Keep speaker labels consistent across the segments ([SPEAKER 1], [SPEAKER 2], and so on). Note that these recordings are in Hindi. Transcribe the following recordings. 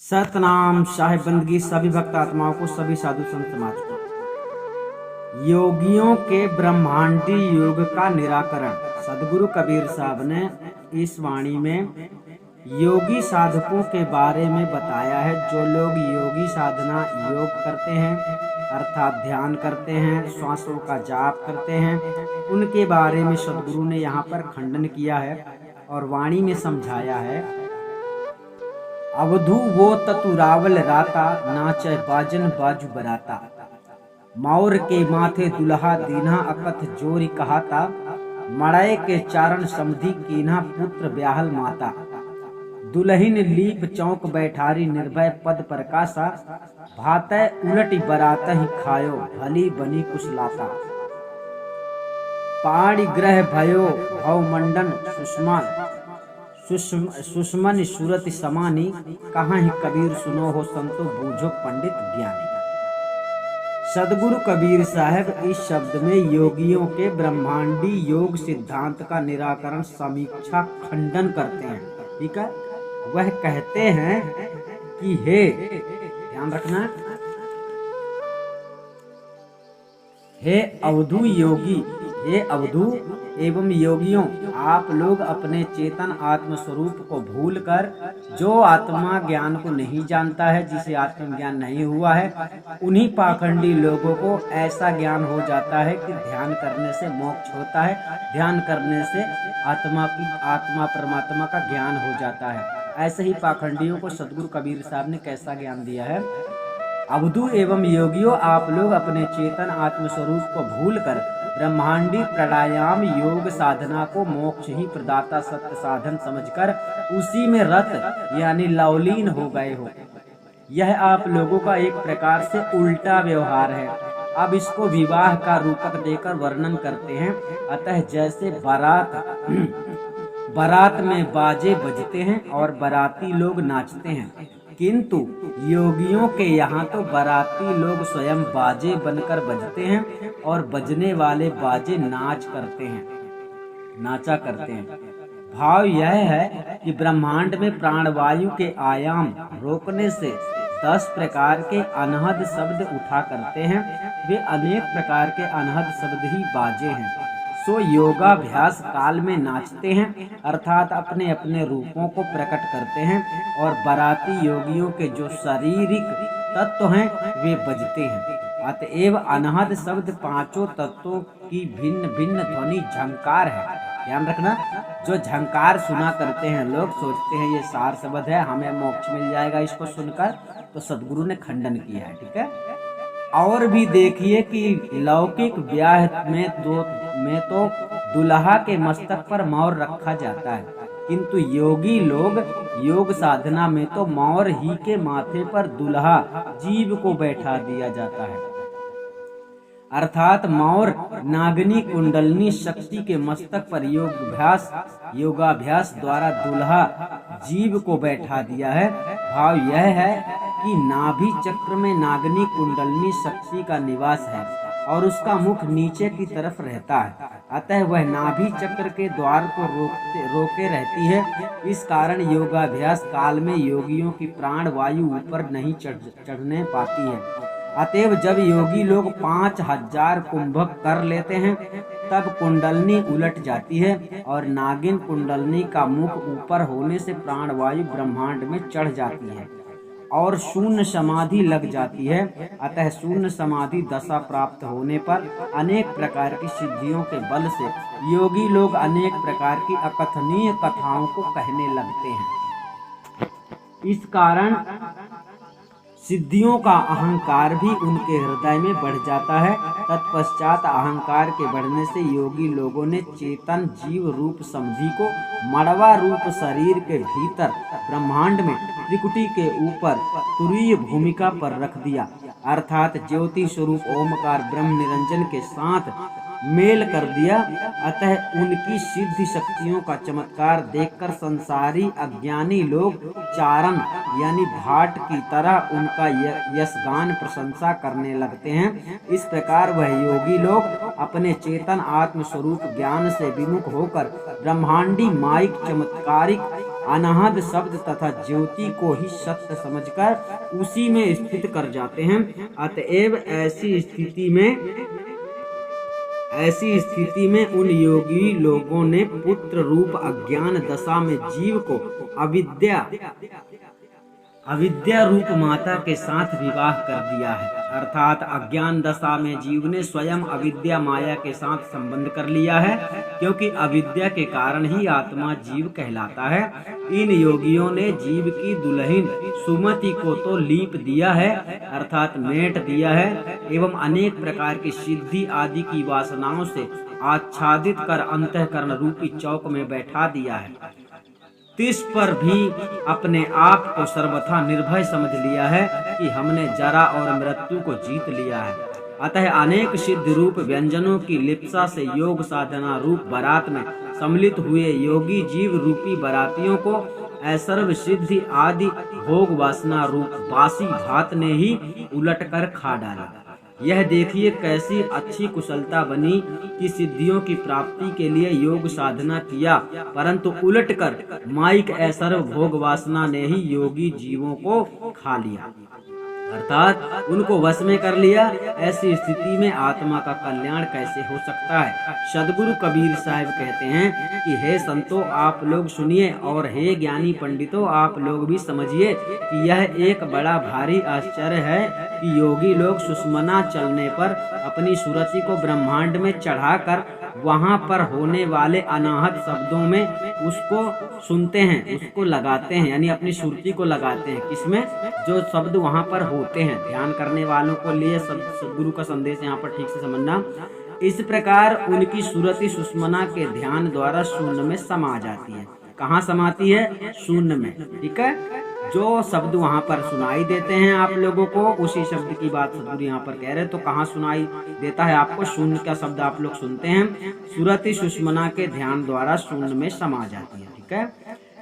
[SPEAKER 1] सतनाम साहिब बंदगी सभी भक्त आत्माओं को, सभी साधु संत समाज को। योगियों के ब्रह्मांडी योग का निराकरण सदगुरु कबीर साहब ने इस वाणी में योगी साधकों के बारे में बताया है। जो लोग योगी साधना योग करते हैं अर्थात ध्यान करते हैं, श्वासों का जाप करते हैं, उनके बारे में सदगुरु ने यहाँ पर खंडन किया है और वाणी में समझाया है। अवधू वो ततुरावल राता, नाचे बाजन बाजू बराता। मौर के माथे दुल्हा दीन्हा, अकथ जोरी कहाता। मड़य के चारण समधि कीन्हा, पुत्र ब्याहल माता। दुल्हिन लीप चौक बैठारी, निर्भय पद प्रकाशा। भातय उलटी बरात ही खायो, भली बनी कुशलाता। पाणी ग्रह भयो भव मंडन सुषमा, सुषमन सूरत समानी। कहाँ ही कबीर सुनो हो संतो, बूझो पंडित ज्ञानी। सदगुरु कबीर साहब इस शब्द में योगियों के ब्रह्मांडी योग सिद्धांत का निराकरण, समीक्षा, खंडन करते हैं। ठीक है, वह कहते हैं कि हे, ध्यान रखना, हे अवधू योगी, हे अवधू एवं योगियों, आप लोग अपने चेतन आत्म स्वरूप को भूलकर, जो आत्मा ज्ञान को नहीं जानता है, जिसे आत्मज्ञान नहीं हुआ है, उन्हीं पाखंडी लोगों को ऐसा ज्ञान हो जाता है कि ध्यान करने से मोक्ष होता है, ध्यान करने से आत्मा परमात्मा का ज्ञान हो जाता है। ऐसे ही पाखंडियों को सदगुरु कबीर साहब ने कैसा ज्ञान दिया है। अवधू एवं योगियों, आप लोग अपने चेतन आत्म स्वरूप को भूलकर ब्रह्मांडी प्राणायाम योग साधना को मोक्ष ही प्रदाता सत्य साधन समझकर उसी में रत यानी लवलीन हो गए हो। यह आप लोगों का एक प्रकार से उल्टा व्यवहार है। अब इसको विवाह का रूपक देकर वर्णन करते हैं। अतः जैसे बारात में बाजे बजते हैं और बाराती लोग नाचते हैं, किंतु योगियों के यहाँ तो बाराती लोग स्वयं बाजे बनकर बजते हैं और बजने वाले बाजे नाचा करते हैं। भाव यह है कि ब्रह्मांड में प्राणवायु के आयाम रोकने से 10 प्रकार के अनहद शब्द उठा करते हैं। वे अनेक प्रकार के अनहद शब्द ही बाजे हैं। सो योगाभ्यास काल में नाचते हैं अर्थात अपने अपने रूपों को प्रकट करते हैं, और बाराती योगियों के जो शारीरिक तत्व हैं वे बजते हैं। अतएव अनहद शब्द पांचों तत्वों की भिन्न भिन्न ध्वनि झंकार है। ध्यान रखना, जो झंकार सुना करते हैं, लोग सोचते हैं ये सार शब्द है, हमें मोक्ष मिल जाएगा इसको सुनकर, तो सदगुरु ने खंडन किया है। ठीक है, और भी देखिए कि लौकिक ब्याह में तो दुल्हा के मस्तक पर मौर रखा जाता है, किंतु योगी लोग योग साधना में तो मौर ही के माथे पर दुल्हा जीव को बैठा दिया जाता है। अर्थात मौर नागनी कुंडलनी शक्ति के मस्तक पर योगाभ्यास द्वारा दुल्हा जीव को बैठा दिया है। भाव यह है कि नाभि चक्र में नागनी कुंडलनी शक्ति का निवास है और उसका मुख नीचे की तरफ रहता है। अतः वह नाभि चक्र के द्वार को रोके रहती है। इस कारण योगाभ्यास काल में योगियों की प्राण वायु ऊपर नहीं चढ़ने पाती है। अतएव जब योगी लोग 5000 कुंभक कर लेते हैं, तब कुंडलनी उलट जाती है और नागिन कुंडलनी का मुख ऊपर होने से प्राणवायु ब्रह्मांड में चढ़ जाती है और शून्य समाधि लग जाती है। अतः शून्य समाधि दशा प्राप्त होने पर अनेक प्रकार की सिद्धियों के बल से योगी लोग अनेक प्रकार की अकथनीय कथाओं को कहने लगते हैं। इस कारण सिद्धियों का अहंकार भी उनके हृदय में बढ़ जाता है। तत्पश्चात अहंकार के बढ़ने से योगी लोगों ने चेतन जीव रूप समधि को मड़वा रूप शरीर के भीतर ब्रह्मांड में त्रिकुटी के ऊपर तुरीय भूमिका पर रख दिया, अर्थात ज्योति स्वरूप ओमकार ब्रह्म निरंजन के साथ मेल कर दिया। अतः उनकी सिद्धि शक्तियों का चमत्कार देखकर संसारी अज्ञानी लोग चारण यानी भाट की तरह उनका यशगान प्रशंसा करने लगते हैं। इस प्रकार वह योगी लोग अपने चेतन आत्म स्वरूप ज्ञान से विमुख होकर ब्रह्मांडी माइक चमत्कारिक अनाहद शब्द तथा ज्योति को ही सत्य समझकर उसी में स्थित कर जाते हैं। अतएव ऐसी स्थिति में उन योगी लोगों ने पुत्र रूप अज्ञान दशा में जीव को अविद्या रूप माता के साथ विवाह कर दिया है। अर्थात अज्ञान दशा में जीव ने स्वयं अविद्या माया के साथ संबंध कर लिया है, क्योंकि अविद्या के कारण ही आत्मा जीव कहलाता है। इन योगियों ने जीव की दुल्हन सुमति को तो लीप दिया है, अर्थात मेट दिया है, एवं अनेक प्रकार की सिद्धि आदि की वासनाओं से आच्छादित कर अंतःकरण रूपी चौक में बैठा दिया है। तिस पर भी अपने आप को सर्वथा निर्भय समझ लिया है कि हमने जरा और मृत्यु को जीत लिया है। अतः अनेक सिद्ध रूप व्यंजनों की लिप्सा से योग साधना रूप बारात में सम्मिलित हुए योगी जीव रूपी बारातियों को ऐसर्व सिद्धि आदि भोग वासना रूप बासी भात ने ही उलट कर खा डाला। यह देखिए कैसी अच्छी कुशलता बनी कि सिद्धियों की प्राप्ति के लिए योग साधना किया, परंतु उलटकर माइक ऐसर्व भोग वासना ने ही योगी जीवों को खा लिया, अर्थात उनको वश में कर लिया। ऐसी स्थिति में आत्मा का कल्याण कैसे हो सकता है। सदगुरु कबीर साहब कहते हैं कि हे संतों, आप लोग सुनिए, और हे ज्ञानी पंडितों, आप लोग भी समझिए कि यह एक बड़ा भारी आश्चर्य है कि योगी लोग सुषुम्ना चलने पर अपनी सुरति को ब्रह्मांड में चढ़ाकर वहां पर होने वाले अनाहत शब्दों में उसको सुनते हैं, उसको लगाते हैं, यानी अपनी सुरति को लगाते हैं। किसमें? जो शब्द वहां पर होते हैं। ध्यान करने वालों को लिए सदगुरु का संदेश यहाँ पर ठीक से समझना। इस प्रकार उनकी सुरति सुषुम्ना के ध्यान द्वारा शून्य में समा जाती है। कहाँ समाती है? शून्य में। ठीक है। जो शब्द वहां पर सुनाई देते हैं आप लोगों को, उसी शब्द की बात सदगुरु यहाँ पर कह रहे हैं। तो कहाँ सुनाई देता है आपको? शून्य का शब्द आप लोग सुनते हैं, सुरति सुषुम्ना के ध्यान द्वारा शून्य में समा जाती है। ठीक है।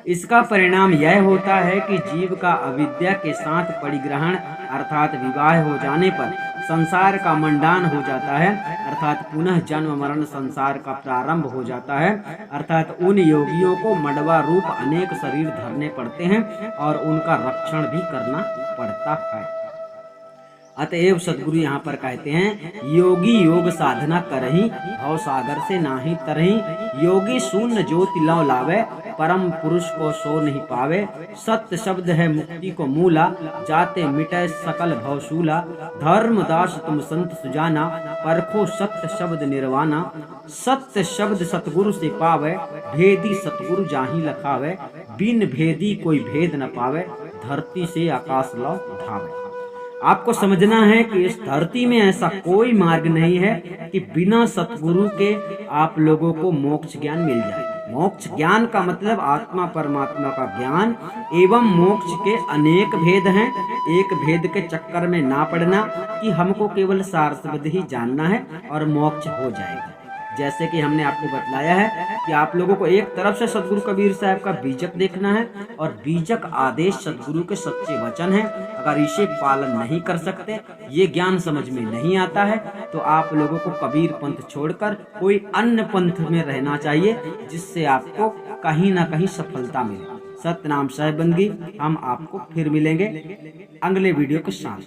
[SPEAKER 1] इसका परिणाम यह होता है कि जीव का अविद्या के साथ परिग्रहण अर्थात विवाह हो जाने पर संसार का मंडान हो जाता है, अर्थात पुनः जन्म मरण संसार का प्रारंभ हो जाता है। अर्थात उन योगियों को मंडवा रूप अनेक शरीर धरने पड़ते हैं और उनका रक्षण भी करना पड़ता है। अतएव सदगुरु यहाँ पर कहते हैं, योगी योग साधना करही भव सागर से नाही तरही, योगी शून्य ज्योति लव लावे, परम पुरुष को सो नहीं पावे। सत्य शब्द है मुक्ति को मूला, जाते मिटे सकल भवशूला। धर्मदास तुम संत सुजाना, परखो सत्य शब्द निर्वाणा। सत्य शब्द सतगुरु से पावे, भेदी सतगुरु जाहि लखावे। बिन भेदी कोई भेद न पावे, धरती से आकाश लौ उठावे। आपको समझना है कि इस धरती में ऐसा कोई मार्ग नहीं है कि बिना सतगुरु के आप लोगों को मोक्ष ज्ञान मिल जाए। मोक्ष ज्ञान का मतलब आत्मा परमात्मा का ज्ञान एवं मोक्ष के अनेक भेद हैं। एक भेद के चक्कर में ना पड़ना कि हमको केवल सार शब्द ही जानना है और मोक्ष हो जाएगा। जैसे कि हमने आपको बतलाया है कि आप लोगों को एक तरफ से सदगुरु कबीर साहब का बीजक देखना है और बीजक आदेश सदगुरु के सच्चे वचन है। अगर इसे पालन नहीं कर सकते, ये ज्ञान समझ में नहीं आता है, तो आप लोगों को कबीर पंथ छोड़कर कोई अन्य पंथ में रहना चाहिए, जिससे आपको कहीं ना कहीं सफलता मिले। सतनाम साहिब बंदी। हम आपको फिर मिलेंगे अगले वीडियो के साथ।